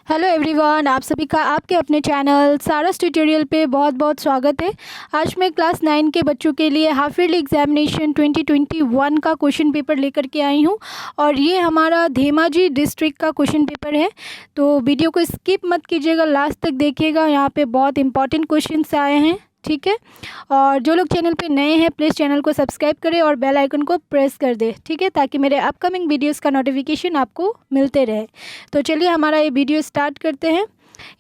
Hello everyone, आप सभी का आपके अपने चैनल सारस ट्यूटोरियल पे बहुत बहुत स्वागत है। आज मैं क्लास 9 के बच्चों के लिए हाफ ईयरली एग्जामिनेशन 2021 का क्वेश्चन पेपर लेकर के आई हूँ और ये हमारा धेमाजी डिस्ट्रिक्ट का क्वेश्चन पेपर है। तो वीडियो को स्किप मत कीजिएगा, लास्ट तक देखिएगा। यहाँ पे बहुत इंपॉर्टेंट क्वेश्चंस आए हैं, ठीक है। और जो लोग चैनल पे नए हैं प्लीज़ चैनल को सब्सक्राइब करें और बेल आइकन को प्रेस कर दें, ठीक है, ताकि मेरे अपकमिंग वीडियोस का नोटिफिकेशन आपको मिलते रहे। तो चलिए हमारा ये वीडियो स्टार्ट करते हैं।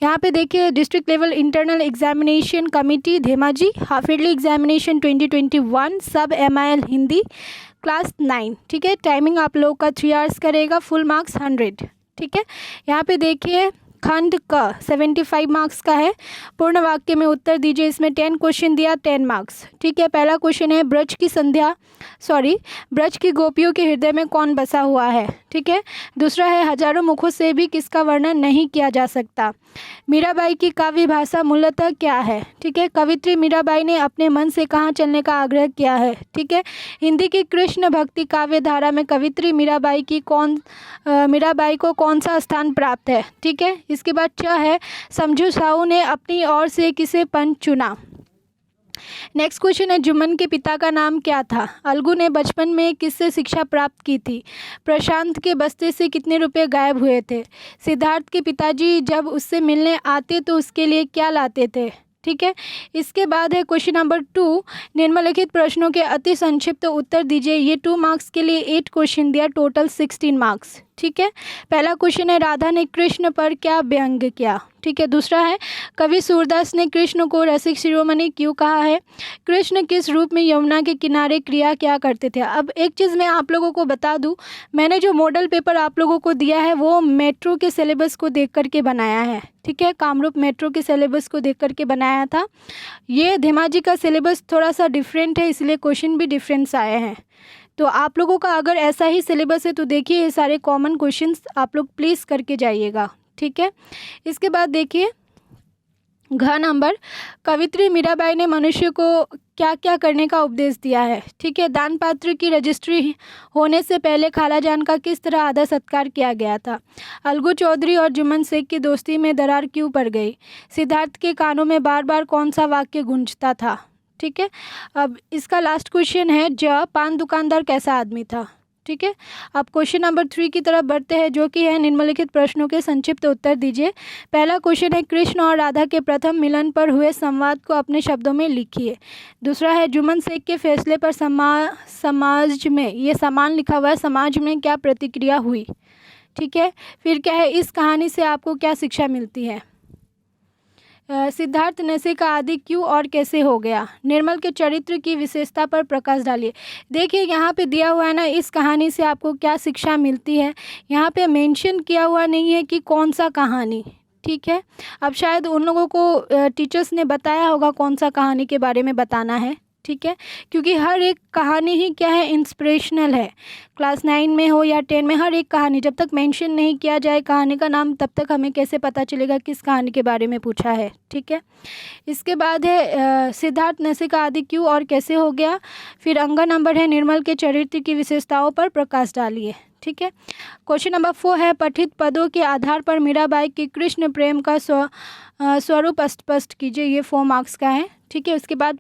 यहाँ पे देखिए, district level internal examination committee Dhemaji half yearly examination 2021 सब MIL हिंदी क्लास 9, ठीक है। टाइमिंग आप लोगों का 3 आवर्स करेगा, फुल मार्क्स 100, ठीक है। यहाँ पे देखिए खंड का 75 मार्क्स का है। पूर्ण वाक्य में उत्तर दीजिए। इसमें 10 क्वेश्चन दिया, 10 मार्क्स, ठीक है। पहला क्वेश्चन है ब्रज की गोपियों के हृदय में कौन बसा हुआ है, ठीक है। दूसरा है हजारों मुखों से भी किसका वर्णन नहीं किया जा सकता। मीराबाई की काव्य भाषा मूलतः क्या है, ठीक है। कवित्री मीराबाई ने अपने मन से कहाँ चलने का आग्रह किया है, ठीक है। हिंदी की कृष्ण भक्ति काव्य धारा में कवित्री मीराबाई को कौन सा स्थान प्राप्त है, ठीक है। इसके बाद है समझू साहू ने अपनी ओर से किसे पंच चुना। नेक्स्ट क्वेश्चन है जुम्मन के पिता का नाम क्या था। अलगू ने बचपन में किससे शिक्षा प्राप्त की थी। प्रशांत के बस्ते से कितने रुपए गायब हुए थे। सिद्धार्थ के पिताजी जब उससे मिलने आते तो उसके लिए क्या लाते थे, ठीक है। इसके बाद है क्वेश्चन नंबर 2, निम्नलिखित प्रश्नों के अति संक्षिप्त उत्तर दीजिए। ये 2 मार्क्स के लिए 8 क्वेश्चन दिया, टोटल 16 मार्क्स, ठीक है। पहला क्वेश्चन है राधा ने कृष्ण पर क्या व्यंग किया, ठीक है। दूसरा है कवि सूरदास ने कृष्ण को रसिक शिरोमणि क्यों कहा है। कृष्ण किस रूप में यमुना के किनारे क्रिया क्या करते थे। अब एक चीज़ मैं आप लोगों को बता दूं, मैंने जो मॉडल पेपर आप लोगों को दिया है वो मेट्रो के सिलेबस को देख करके बनाया है, ठीक है। कामरूप मेट्रो के सिलेबस को देख करके बनाया था। ये धेमाजी का सिलेबस थोड़ा सा डिफरेंट है, इसलिए क्वेश्चन भी डिफरेंस आए हैं। तो आप लोगों का अगर ऐसा ही सिलेबस है तो देखिए ये सारे कॉमन क्वेश्चंस आप लोग प्लीज़ करके जाइएगा, ठीक है। इसके बाद देखिए घ नंबर, कवित्री मीराबाई ने मनुष्य को क्या क्या करने का उपदेश दिया है, ठीक है। दान पात्र की रजिस्ट्री होने से पहले खालाजान का किस तरह आदर सत्कार किया गया था। अलगू चौधरी और जुम्मन शेख की दोस्ती में दरार क्यों पड़ गई। सिद्धार्थ के कानों में बार बार कौन सा वाक्य गूंजता था, ठीक है। अब इसका लास्ट क्वेश्चन है पान दुकानदार कैसा आदमी था, ठीक है। अब क्वेश्चन नंबर 3 की तरफ बढ़ते हैं, जो कि है निम्नलिखित प्रश्नों के संक्षिप्त उत्तर दीजिए। पहला क्वेश्चन है कृष्ण और राधा के प्रथम मिलन पर हुए संवाद को अपने शब्दों में लिखिए। दूसरा है जुम्मन शेख के फैसले पर समाज में, ये समान लिखा हुआ है, समाज में क्या प्रतिक्रिया हुई, ठीक है। फिर क्या है इस कहानी से आपको क्या शिक्षा मिलती है। सिद्धार्थ नशे का आदि क्यों और कैसे हो गया। निर्मल के चरित्र की विशेषता पर प्रकाश डालिए। देखिए यहाँ पे दिया हुआ है ना, इस कहानी से आपको क्या शिक्षा मिलती है। यहाँ पे मेंशन किया हुआ नहीं है कि कौन सा कहानी, ठीक है। अब शायद उन लोगों को टीचर्स ने बताया होगा कौन सा कहानी के बारे में बताना है, ठीक है, क्योंकि हर एक कहानी ही क्या है, इंस्पिरेशनल है। क्लास 9 में हो या 10 में, हर एक कहानी जब तक मेंशन नहीं किया जाए कहानी का नाम, तब तक हमें कैसे पता चलेगा किस कहानी के बारे में पूछा है, ठीक है। इसके बाद है सिद्धार्थ नशे का आदि क्यों और कैसे हो गया। फिर अंगा नंबर है निर्मल के चरित्र की विशेषताओं पर प्रकाश डालिए, ठीक है। क्वेश्चन नंबर 4 है पठित पदों के आधार पर मीराबाई के कृष्ण प्रेम का स्वरूप स्पष्ट कीजिए। ये 4 मार्क्स का है, ठीक है। उसके बाद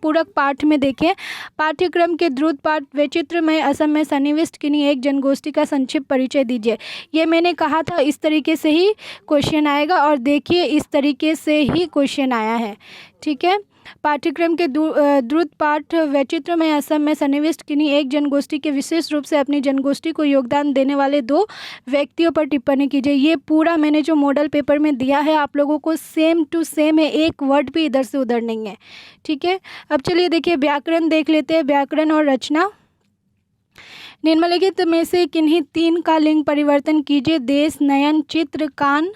पूरक पाठ में देखिए, पाठ्यक्रम के द्रुत पाठ वैचित्र में असम में सन्निविष्ट किन्हीं एक जनगोष्ठी का संक्षिप्त परिचय दीजिए। ये मैंने कहा था इस तरीके से ही क्वेश्चन आएगा और देखिए इस तरीके से ही क्वेश्चन आया है, ठीक है। पाठ्यक्रम के द्रुत पाठ वैचित्र में असम में सन्निविष्ट किन्हीं एक जनगोष्ठी के विशेष रूप से अपनी जनगोष्ठी को योगदान देने वाले 2 व्यक्तियों पर टिप्पणी कीजिए। ये पूरा मैंने जो मॉडल पेपर में दिया है आप लोगों को सेम टू सेम है, एक वर्ड भी इधर से उधर नहीं है, ठीक है। अब चलिए देखिए व्याकरण देख लेते हैं, व्याकरण और रचना। निम्नलिखित में से किन्हीं 3 का लिंग परिवर्तन कीजिए। देश, नयन, चित्र, कान,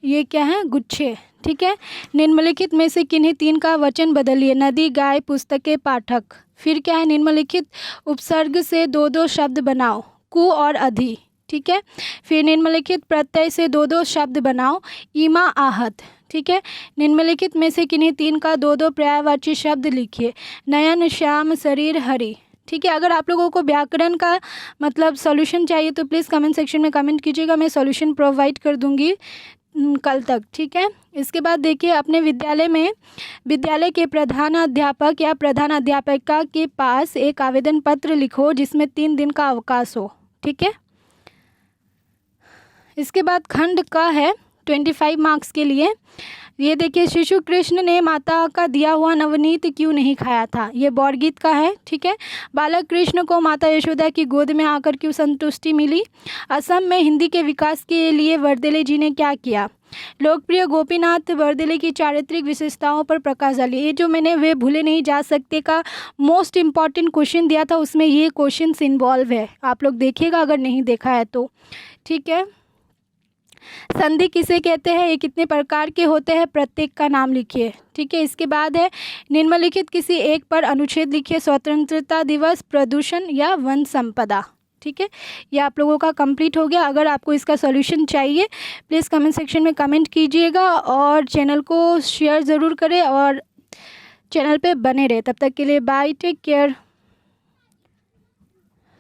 ये क्या है, गुच्छे, ठीक है। निम्नलिखित में से किन्हीं 3 का वचन बदलिए। नदी, गाय, पुस्तकें, पाठक। फिर क्या है निम्नलिखित उपसर्ग से 2-2 शब्द बनाओ। कु और अधि, ठीक है। फिर निम्नलिखित प्रत्यय से 2-2 शब्द बनाओ। ईमा, आहत, ठीक है। निम्नलिखित में से किन्हीं 3 का 2-2 पर्यायवाची शब्द लिखिए। नयन, श्याम, शरीर, हरि, ठीक है। अगर आप लोगों को व्याकरण का मतलब सॉल्यूशन चाहिए तो प्लीज़ कमेंट सेक्शन में कमेंट कीजिएगा, मैं सॉल्यूशन प्रोवाइड कर दूंगी कल तक, ठीक है। इसके बाद देखिए, अपने विद्यालय में विद्यालय के प्रधानाध्यापक या प्रधानाध्यापिका के पास एक आवेदन पत्र लिखो जिसमें 3 दिन का अवकाश हो, ठीक है। इसके बाद खंड का है 25 मार्क्स के लिए। ये देखिए, शिशु कृष्ण ने माता का दिया हुआ नवनीत क्यों नहीं खाया था, ये बौड़गीत का है, ठीक है। बालक कृष्ण को माता यशोदा की गोद में आकर क्यों संतुष्टि मिली। असम में हिंदी के विकास के लिए वर्देले जी ने क्या किया। लोकप्रिय गोपीनाथ वर्देले की चारित्रिक विशेषताओं पर प्रकाश डालिए। ये जो मैंने वे भूले नहीं जा सकते का मोस्ट इम्पॉर्टेंट क्वेश्चन दिया था, उसमें ये क्वेश्चन इन्वॉल्व है, आप लोग देखिएगा अगर नहीं देखा है तो, ठीक है। संधि किसे कहते हैं, ये कितने प्रकार के होते हैं, प्रत्येक का नाम लिखिए, ठीक है। इसके बाद है निम्नलिखित किसी एक पर अनुच्छेद लिखिए, स्वतंत्रता दिवस, प्रदूषण या वन संपदा, ठीक है। ये आप लोगों का कंप्लीट हो गया। अगर आपको इसका सॉल्यूशन चाहिए प्लीज़ कमेंट सेक्शन में कमेंट कीजिएगा और चैनल को शेयर ज़रूर करें और चैनल पे बने रहे। तब तक के लिए बाय, टेक केयर।